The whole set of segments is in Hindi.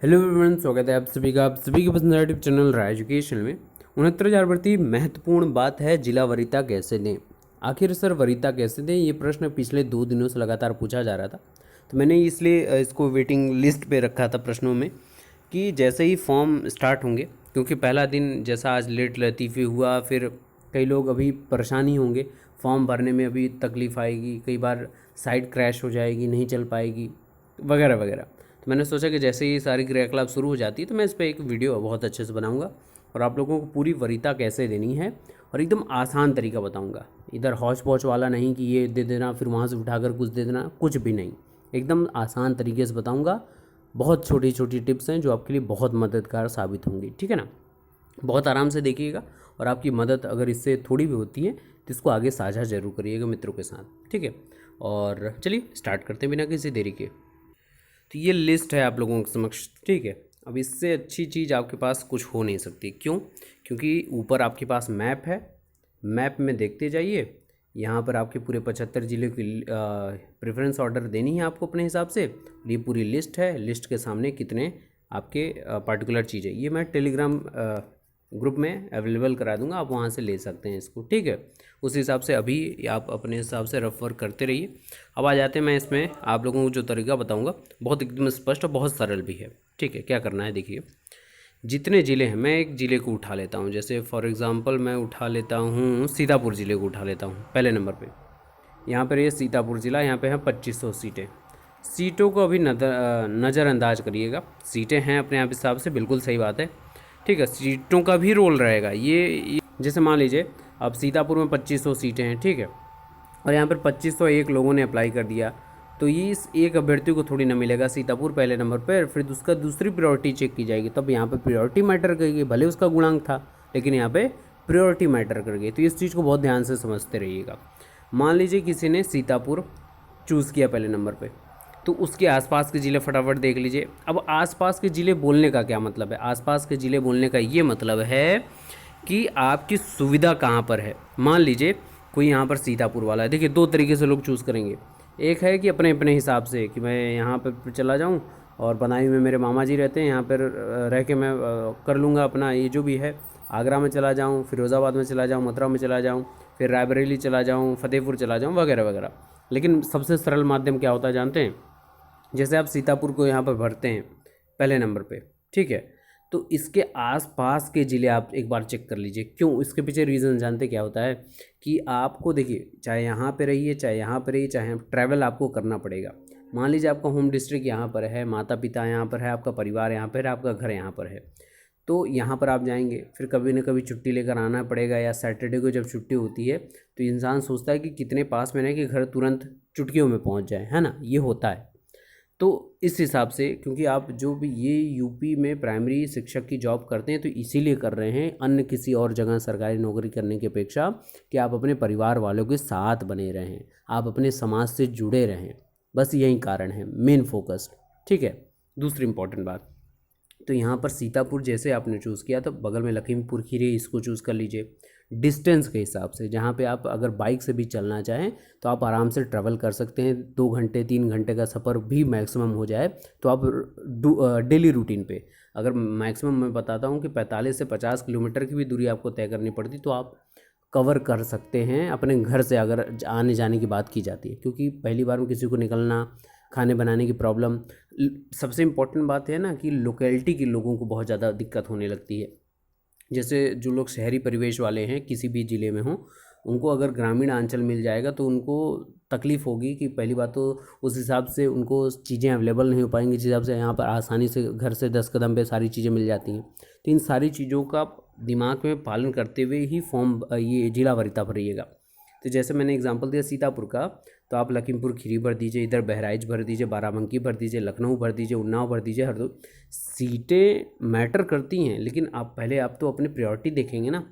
हेलो एवरीवन, स्वागत है आप सभी का पसंदीदा यूट्यूब चैनल राय एजुकेशन में। 69,000 भर्ती महत्वपूर्ण बात है, जिला वरीयता कैसे दें। आखिर सर वरीयता कैसे दें, ये प्रश्न पिछले 2 दिनों से लगातार पूछा जा रहा था। तो मैंने इसलिए इसको वेटिंग लिस्ट पे रखा था प्रश्नों में कि जैसे ही फॉर्म स्टार्ट होंगे, क्योंकि पहला दिन जैसा आज लेट लतीफ़ी हुआ, फिर कई लोग अभी परेशानी होंगे, फॉर्म भरने में अभी तकलीफ़ आएगी, कई बार साइट क्रैश हो जाएगी, नहीं चल पाएगी वगैरह वगैरह। तो मैंने सोचा कि जैसे ही सारी क्रियाकलाप शुरू हो जाती है तो मैं इस पर एक वीडियो बहुत अच्छे से बनाऊंगा और आप लोगों को पूरी वरीयता कैसे देनी है और एकदम आसान तरीका बताऊंगा। इधर हौच पौच वाला नहीं कि ये दे देना फिर वहाँ से उठाकर कुछ दे देना, कुछ भी नहीं, एकदम आसान तरीके से बताऊंगा। बहुत छोटी छोटी टिप्स हैं जो आपके लिए बहुत मददगार साबित होंगी, ठीक है ना। बहुत आराम से देखिएगा और आपकी मदद अगर इससे थोड़ी भी होती है तो इसको आगे साझा जरूर करिएगा मित्रों के साथ, ठीक है। और चलिए स्टार्ट करते हैं बिना किसी देरी के। तो ये लिस्ट है आप लोगों के समक्ष, ठीक है। अब इससे अच्छी चीज़ आपके पास कुछ हो नहीं सकती, क्यों? क्योंकि ऊपर आपके पास मैप है, मैप में देखते जाइए। यहाँ पर आपके पूरे 75 ज़िले की प्रेफरेंस ऑर्डर देनी है आपको अपने हिसाब से। ये पूरी लिस्ट है, लिस्ट के सामने कितने आपके पार्टिकुलर चीज़ें, ये मैं टेलीग्राम ग्रुप में अवेलेबल करा दूंगा, आप वहाँ से ले सकते हैं इसको, ठीक है। उस हिसाब से अभी आप अपने हिसाब से रफ वर्क करते रहिए। अब आ जाते हैं, मैं इसमें आप लोगों को जो तरीका बताऊंगा बहुत एकदम स्पष्ट और बहुत सरल भी है, ठीक है। क्या करना है देखिए, जितने ज़िले हैं मैं एक ज़िले को उठा लेता हूँ। जैसे फॉर एग्ज़ाम्पल मैं उठा लेता हूँ सीतापुर ज़िले को उठा लेता हूँ पहले नंबर पे। यहाँ पर ये सीतापुर ज़िला, यहाँ पे है 2500 सीटें। सीटों को अभी नज़रअंदाज करिएगा, सीटें हैं अपने आप हिसाब से, बिल्कुल सही बात है, ठीक है। सीटों का भी रोल रहेगा ये जैसे मान लीजिए अब सीतापुर में 2500 सीटें हैं, ठीक है, और यहाँ पर 2501 लोगों ने अप्लाई कर दिया, तो ये इस एक अभ्यर्थी को थोड़ी ना मिलेगा सीतापुर पहले नंबर पर। फिर उसका दूसरी प्रायोरिटी चेक की जाएगी, तब यहाँ पर प्रायोरिटी मैटर करेगी, भले उसका गुणांक था लेकिन यहाँ पे प्रायोरिटी मैटर कर गई। तो इस चीज़ को बहुत ध्यान से समझते रहिएगा। मान लीजिए किसी ने सीतापुर चूज़ किया पहले नंबर पे, तो उसके आसपास के ज़िले फटाफट देख लीजिए। अब आसपास के ज़िले बोलने का क्या मतलब है? आसपास के ज़िले बोलने का ये मतलब है कि आपकी सुविधा कहाँ पर है। मान लीजिए कोई यहाँ पर सीतापुर वाला है, देखिए दो तरीके से लोग चूज़ करेंगे। एक है कि अपने अपने हिसाब से कि मैं यहाँ पर चला जाऊँ और बनाई में मेरे मामा जी रहते हैं, यहाँ पर रह के मैं कर लूँगा अपना ये जो भी है। आगरा में चला जाऊँ, फिरोज़ाबाद में चला जाऊँ, मथुरा में चला जाऊँ, फिर रायबरेली चला जाऊँ, फतेहपुर चला जाऊँ वगैरह वगैरह। लेकिन सबसे सरल माध्यम क्या होता है जानते हैं? जैसे आप सीतापुर को यहाँ पर भरते हैं पहले नंबर पे, ठीक है, तो इसके आसपास के ज़िले आप एक बार चेक कर लीजिए। क्यों? इसके पीछे रीज़न जानते क्या होता है कि आपको देखिए, चाहे यहाँ पे रहिए चाहे यहाँ पे रहिए, चाहे ट्रैवल आपको करना पड़ेगा। मान लीजिए आपका होम डिस्ट्रिक्ट यहाँ पर है, माता पिता यहाँ पर है, आपका परिवार यहाँ पर है, आपका घर यहाँ पर है, तो यहाँ पर आप जाएंगे, फिर कभी ना कभी छुट्टी लेकर आना पड़ेगा, या सैटरडे को जब छुट्टी होती है तो इंसान सोचता है कि कितने पास में रहे कि घर तुरंत चुटकियों में पहुँच जाए, है ना, ये होता है। तो इस हिसाब से, क्योंकि आप जो भी ये यूपी में प्राइमरी शिक्षक की जॉब करते हैं तो इसीलिए कर रहे हैं, अन्य किसी और जगह सरकारी नौकरी करने की अपेक्षा, कि आप अपने परिवार वालों के साथ बने रहें, आप अपने समाज से जुड़े रहें, बस यही कारण है, मेन फोकस्ड, ठीक है। दूसरी इंपॉर्टेंट बात, तो यहाँ पर सीतापुर जैसे आपने चूज़ किया तो बगल में लखीमपुर खीरी, इसको चूज़ कर लीजिए। डिस्टेंस के हिसाब से, जहाँ पे आप अगर बाइक से भी चलना चाहें तो आप आराम से ट्रैवल कर सकते हैं, 2 घंटे 3 घंटे का सफ़र भी मैक्सिमम हो जाए तो आप डेली रूटीन पे, अगर मैक्सिमम मैं बताता हूँ कि 45 से 50 किलोमीटर की भी दूरी आपको तय करनी पड़ती तो आप कवर कर सकते हैं अपने घर से, अगर आने जाने की बात की जाती है। क्योंकि पहली बार में किसी को निकलना, खाने बनाने की प्रॉब्लम, सबसे इम्पोर्टेंट बात है ना कि लोकेलिटी के लोगों को बहुत ज़्यादा दिक्कत होने लगती है। जैसे जो लोग शहरी परिवेश वाले हैं किसी भी ज़िले में हों, उनको अगर ग्रामीण अंचल मिल जाएगा तो उनको तकलीफ़ होगी कि पहली बात तो उस हिसाब से उनको चीज़ें अवेलेबल नहीं हो पाएंगी, जिस हिसाब से यहाँ पर आसानी से घर से 10 कदम पे सारी चीज़ें मिल जाती हैं। तो इन सारी चीज़ों का दिमाग में पालन करते हुए ही फॉर्म ये जिला वरीयता भरिएगा। तो जैसे मैंने एग्जांपल दिया सीतापुर का, तो आप लखीमपुर खीरी भर दीजिए, इधर बहराइच भर दीजिए, बाराबंकी भर दीजिए, लखनऊ भर दीजिए, उन्नाव भर दीजिए, हरदोई। सीटें मैटर करती हैं लेकिन आप पहले आप तो अपनी प्रायोरिटी देखेंगे ना।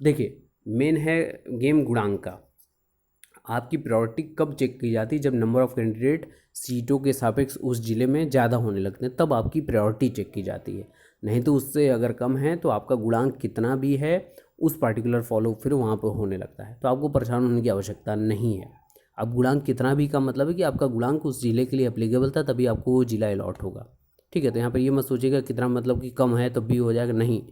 देखिए मेन है गेम गुणांक का। आपकी प्रायोरिटी कब चेक की जाती है? जब नंबर ऑफ़ कैंडिडेट सीटों के सापेक्ष उस ज़िले में ज़्यादा होने लगते हैं, तब आपकी प्रायोरिटी चेक की जाती है। नहीं तो उससे अगर कम है तो आपका गुणांक कितना भी है उस पार्टिकुलर फॉलो फिर वहाँ पर होने लगता है, तो आपको परेशान होने की आवश्यकता नहीं है। अब गुणांक कितना भी का मतलब है कि आपका गुणांक उस ज़िले के लिए एप्लीकेबल था, तभी आपको वो ज़िला अलॉट होगा, ठीक है। तो यहाँ पर ये मत सोचिएगा कितना मतलब कि कम है तो भी हो जाएगा, नहीं।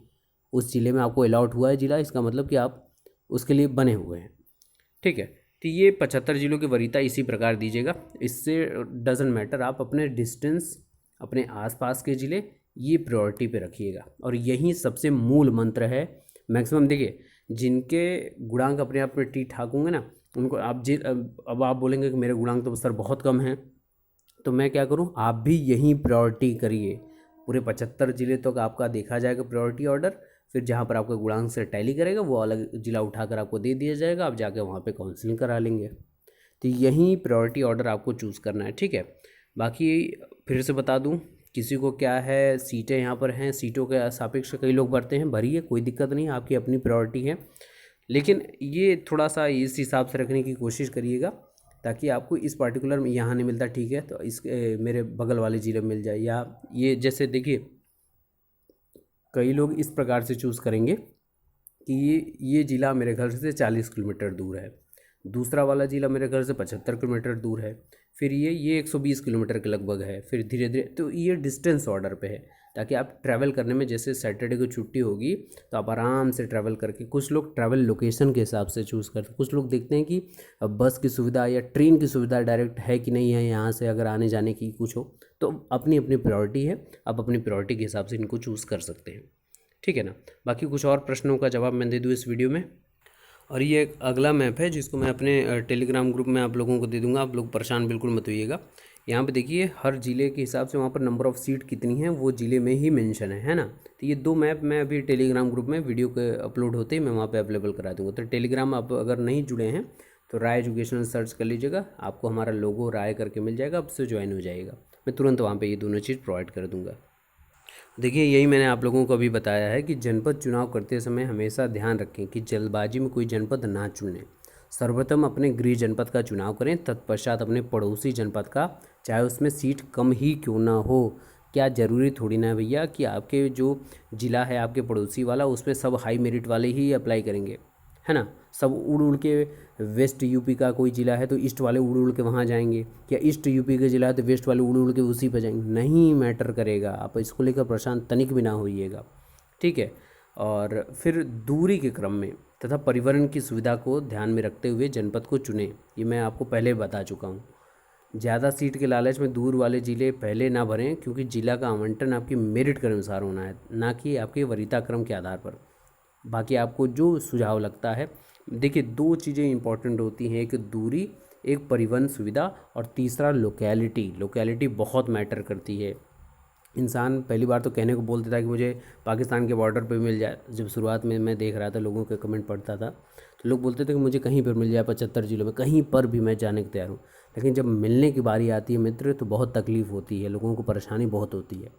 उस ज़िले में आपको अलॉट हुआ है ज़िला, इसका मतलब कि आप उसके लिए बने हुए हैं, ठीक है। तो ये 75 जिलों की वरीयता इसी प्रकार दीजिएगा। इससे डजेंट मैटर, आप अपने डिस्टेंस, अपने आसपास के ज़िले, ये प्रायोरिटी पे रखिएगा। और यही सबसे मूल मंत्र है। मैक्सिमम देखिए, जिनके गुणांक अपने आप में ठीक ठाक होंगे ना, उनको आप अब आप बोलेंगे कि मेरे गुणांक तो सर बहुत कम हैं, तो मैं क्या करूं, आप भी यही प्रायोरिटी करिए। पूरे 75 ज़िले तक आपका देखा जाएगा प्रायोरिटी ऑर्डर, फिर जहाँ पर आपका गुणांक से टैली करेगा वो अलग ज़िला उठाकर आपको दे दिया जाएगा, आप जाके वहाँ पे काउंसलिंग करा लेंगे। तो यही प्रायोरिटी ऑर्डर आपको चूज़ करना है, ठीक है। बाकी फिर से बता दूँ, किसी को क्या है, सीटें यहाँ पर हैं, सीटों के सापेक्ष कई लोग भरते हैं, भरिए, कोई दिक्कत नहीं, आपकी अपनी प्रायोरिटी है। लेकिन ये थोड़ा सा इस हिसाब से रखने की कोशिश करिएगा ताकि आपको इस पार्टिकुलर में यहाँ नहीं मिलता, ठीक है, तो इस मेरे बगल वाले ज़िले में मिल जाए। या ये जैसे देखिए, कई लोग इस प्रकार से चूज़ करेंगे कि ये ज़िला मेरे घर से 40 किलोमीटर दूर है, दूसरा वाला ज़िला मेरे घर से 75 किलोमीटर दूर है, फिर ये 120 किलोमीटर के लगभग है, फिर धीरे धीरे, तो ये डिस्टेंस ऑर्डर पे है, ताकि आप ट्रैवल करने में, जैसे सैटरडे को छुट्टी होगी तो आप आराम से ट्रैवल करके, कुछ लोग ट्रैवल लोकेशन के हिसाब से चूज़ करते हैं, कुछ लोग देखते हैं कि बस की सुविधा या ट्रेन की सुविधा डायरेक्ट है कि नहीं है, यहाँ से अगर आने जाने की कुछ हो, तो अपनी अपनी प्रायोरिटी है, आप अपनी प्रायोरिटी के हिसाब से इनको चूज़ कर सकते हैं, ठीक है ना। बाकी कुछ और प्रश्नों का जवाब मैं दे दूँ इस वीडियो में। और ये एक अगला मैप है जिसको मैं अपने टेलीग्राम ग्रुप में आप लोगों को दे दूंगा, आप लोग परेशान बिल्कुल मत होइएगा। यहाँ पे देखिए, हर ज़िले के हिसाब से वहाँ पर नंबर ऑफ़ सीट कितनी है वो ज़िले में ही मेंशन है ना। तो ये 2 मैप मैं अभी टेलीग्राम ग्रुप में वीडियो के अपलोड होते ही मैं वहाँ पे अवेलेबल करा दूँगा। तो टेलीग्राम आप अगर नहीं जुड़े हैं तो राय एजुकेशनल सर्च कर लीजिएगा, आपको हमारा लोगो राय करके मिल जाएगा, अब से ज्वाइन हो जाएगा। मैं तुरंत वहाँ पर ये दोनों चीज़ प्रोवाइड कर दूँगा। देखिए, यही मैंने आप लोगों को अभी बताया है कि जनपद चुनाव करते समय हमेशा ध्यान रखें कि जल्दबाजी में कोई जनपद ना चुनें। सर्वप्रथम अपने गृह जनपद का चुनाव करें, तत्पश्चात अपने पड़ोसी जनपद का, चाहे उसमें सीट कम ही क्यों ना हो। क्या ज़रूरी थोड़ी ना है भैया कि आपके जो ज़िला है आपके पड़ोसी वाला, उसमें सब हाई मेरिट वाले ही अप्लाई करेंगे, है ना। सब उड़ उड़ के, वेस्ट यूपी का कोई ज़िला है तो ईस्ट वाले उड़ उड़ के वहाँ जाएंगे, या ईस्ट यूपी का ज़िला है तो वेस्ट वाले उड़ उड़ के उसी पर जाएंगे, नहीं मैटर करेगा। आप इसको लेकर परेशान तनिक भी ना होइएगा, ठीक है। और फिर दूरी के क्रम में तथा परिवहन की सुविधा को ध्यान में रखते हुए जनपद को चुनें, ये मैं आपको पहले बता चुका हूँ। ज़्यादा सीट के लालच में दूर वाले ज़िले पहले ना भरें, क्योंकि ज़िला का आवंटन आपकी मेरिट के अनुसार होना है, ना कि आपके वरीयता क्रम के आधार पर। बाकी आपको जो सुझाव लगता है, देखिए 2 चीज़ें इंपॉर्टेंट होती हैं, एक दूरी, एक परिवहन सुविधा, और तीसरा लोकेलिटी। लोकेलिटी बहुत मैटर करती है। इंसान पहली बार तो कहने को बोल देता है कि मुझे पाकिस्तान के बॉर्डर पे मिल जाए। जब शुरुआत में मैं देख रहा था, लोगों के कमेंट पढ़ता था, तो लोग बोलते थे कि मुझे कहीं पर मिल जाए, 75 जिलों में कहीं पर भी मैं जाने को तैयार हूँ। लेकिन जब मिलने की बारी आती है मित्र, तो बहुत तकलीफ़ होती है, लोगों को परेशानी बहुत होती है।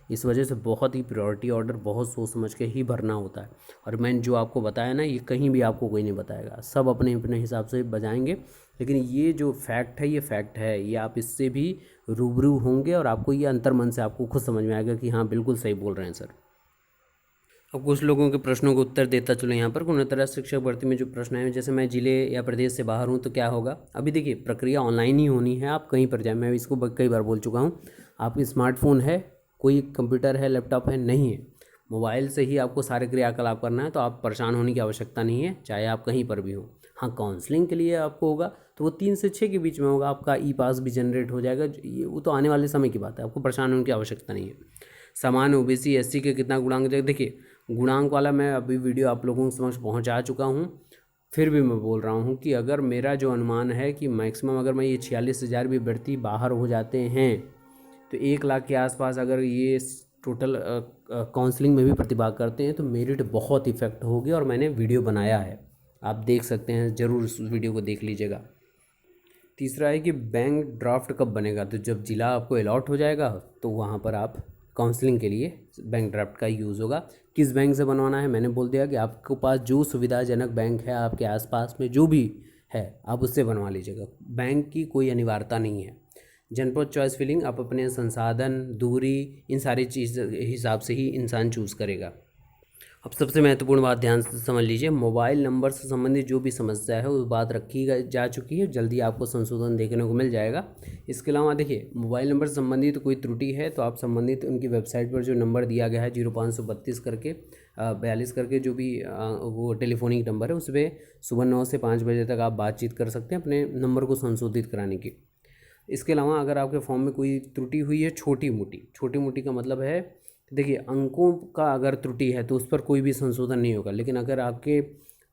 इस वजह से बहुत ही प्रायोरिटी ऑर्डर बहुत सोच समझ के ही भरना होता है। और मैंने जो आपको बताया ना, ये कहीं भी आपको कोई नहीं बताएगा, सब अपने अपने हिसाब से बजाएंगे। लेकिन ये जो फैक्ट है, ये फैक्ट है, ये आप इससे भी रूबरू होंगे और आपको ये अंतर मन से आपको खुद समझ में आएगा कि हाँ बिल्कुल सही बोल रहे हैं सर। अब कुछ लोगों के प्रश्नों को उत्तर देता चलो यहाँ पर। गुणवत्ता शिक्षक भर्ती में जो प्रश्न है, जैसे मैं जिले या प्रदेश से बाहर हूँ तो क्या होगा। अभी देखिए, प्रक्रिया ऑनलाइन ही होनी है, आप कहीं पर जाए, मैं इसको कई बार बोल चुका हूँ। आप स्मार्टफोन है, कोई कंप्यूटर है, लैपटॉप है, नहीं है, मोबाइल से ही आपको सारे क्रियाकलाप करना है, तो आप परेशान होने की आवश्यकता नहीं है, चाहे आप कहीं पर भी हो। हाँ, काउंसलिंग के लिए आपको होगा तो वो 3 से 6 के बीच में होगा, आपका ई पास भी जनरेट हो जाएगा, ये वो तो आने वाले समय की बात है, आपको परेशान होने की आवश्यकता नहीं है। सामान्य ओबीसी एससी के कितना गुणांक, देखिए गुणांक वाला मैं अभी वीडियो आप लोगों के समक्ष पहुंचा चुका हूं, फिर भी मैं बोल रहा हूं कि अगर मेरा जो अनुमान है कि मैक्सिमम अगर मैं ये 46,000 भी व्यक्ति बाहर हो जाते हैं तो 1 लाख के आसपास अगर ये टोटल काउंसलिंग में भी प्रतिभाग करते हैं तो मेरिट बहुत इफेक्ट होगी। और मैंने वीडियो बनाया है, आप देख सकते हैं, ज़रूर उस वीडियो को देख लीजिएगा। तीसरा है कि बैंक ड्राफ्ट कब बनेगा, तो जब ज़िला आपको अलॉट हो जाएगा तो वहाँ पर आप काउंसलिंग के लिए बैंक ड्राफ्ट का यूज़ होगा। किस बैंक से बनवाना है, मैंने बोल दिया कि आपके पास जो सुविधाजनक बैंक है आपके आसपास में जो भी है, आप उससे बनवा लीजिएगा, बैंक की कोई अनिवार्यता नहीं है। जनपद चॉइस फिलिंग आप अपने संसाधन, दूरी, इन सारी चीज़ हिसाब से ही इंसान चूज़ करेगा। अब सबसे महत्वपूर्ण बात ध्यान से समझ लीजिए, मोबाइल नंबर से संबंधित जो भी समस्या है वो बात रखी जा चुकी है, जल्दी आपको संशोधन देखने को मिल जाएगा। इसके अलावा देखिए, मोबाइल नंबर से संबंधित कोई त्रुटि है तो आप संबंधित उनकी वेबसाइट पर जो नंबर दिया गया है 0532 करके 42 करके, जो भी वो टेलीफोनिक नंबर है, उस पर सुबह 9 से 5 बजे तक आप बातचीत कर सकते हैं अपने नंबर को संशोधित कराने की। इसके अलावा अगर आपके फॉर्म में कोई त्रुटि हुई है छोटी मोटी का मतलब है, देखिए अंकों का अगर त्रुटि है तो उस पर कोई भी संशोधन नहीं होगा, लेकिन अगर आपके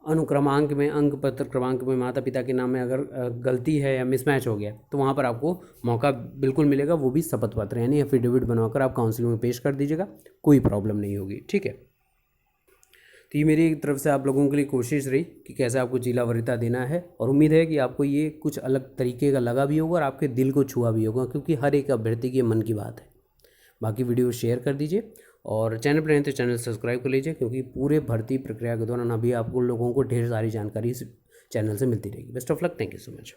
अनुक्रमांक में, अंक पत्र क्रमांक में, माता पिता के नाम में अगर गलती है या मिसमैच हो गया तो वहाँ पर आपको मौका बिल्कुल मिलेगा, वो भी शपथ पत्र यानी एफिडेविट बनवाकर आप काउंसिलिंग में पेश कर दीजिएगा, कोई प्रॉब्लम नहीं होगी। ठीक है, तो ये मेरी तरफ से आप लोगों के लिए कोशिश रही कि कैसे आपको जिला वरीयता देना है, और उम्मीद है कि आपको ये कुछ अलग तरीके का लगा भी होगा और आपके दिल को छुआ भी होगा, क्योंकि हर एक अभ्यर्थी की मन की बात है। बाकी वीडियो शेयर कर दीजिए और चैनल पर नहीं तो चैनल सब्सक्राइब कर लीजिए, क्योंकि पूरे भर्ती प्रक्रिया के दौरान अभी आपको लोगों को ढेर सारी जानकारी इस चैनल से मिलती रहेगी। Best of luck, thank you so much.